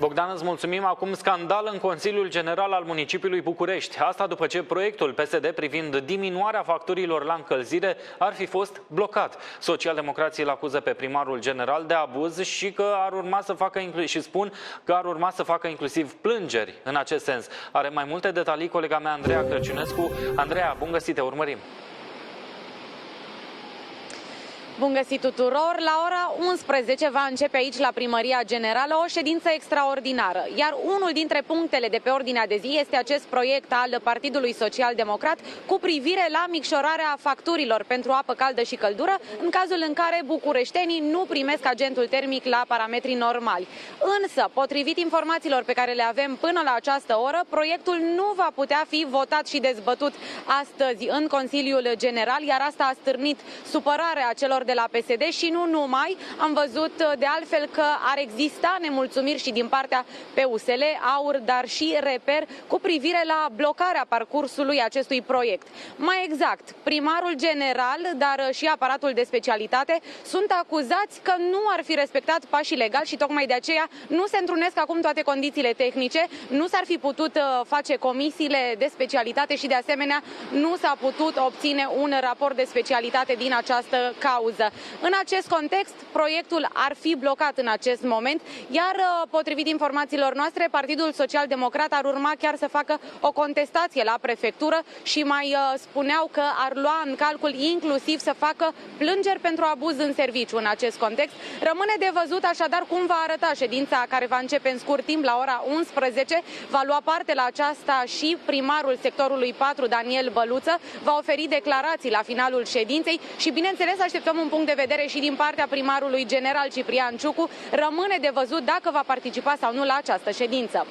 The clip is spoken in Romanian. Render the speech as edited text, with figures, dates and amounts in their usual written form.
Bogdan, îți mulțumim. Acum scandal în Consiliul General al Municipiului București. Asta după ce proiectul PSD privind diminuarea facturilor la încălzire ar fi fost blocat. Socialdemocrații îl acuză pe primarul general de abuz și că ar urma să facă spun că ar urma să facă inclusiv plângeri în acest sens. Are mai multe detalii colega mea Andreea Crăciunescu. Andreea, bun găsit, te urmărim. Bun găsit tuturor! La ora 11 va începe aici la Primăria Generală o ședință extraordinară, iar unul dintre punctele de pe ordinea de zi este acest proiect al Partidului Social Democrat cu privire la micșorarea facturilor pentru apă caldă și căldură în cazul în care bucureștenii nu primesc agentul termic la parametrii normali. Însă, potrivit informațiilor pe care le avem până la această oră, proiectul nu va putea fi votat și dezbătut astăzi în Consiliul General, iar asta a stârnit supărarea celor de la PSD și nu numai. Am văzut de altfel că ar exista nemulțumiri și din partea PUSL, AUR, dar și Reper cu privire la blocarea parcursului acestui proiect. Mai exact, primarul general, dar și aparatul de specialitate sunt acuzați că nu ar fi respectat pașii legali și tocmai de aceea nu se întrunesc acum toate condițiile tehnice, nu s-ar fi putut face comisiile de specialitate și de asemenea nu s-a putut obține un raport de specialitate din această cauză. În acest context, proiectul ar fi blocat în acest moment, iar potrivit informațiilor noastre, Partidul Social Democrat ar urma chiar să facă o contestație la prefectură și mai spuneau că ar lua în calcul inclusiv să facă plângeri pentru abuz în serviciu în acest context. Rămâne de văzut așadar cum va arăta ședința care va începe în scurt timp la ora 11. Va lua parte la aceasta și primarul sectorului 4, Daniel Băluță, va oferi declarații la finalul ședinței și bineînțeles așteptăm un punct de vedere și din partea primarului general Ciprian Ciucu. Rămâne de văzut dacă va participa sau nu la această ședință.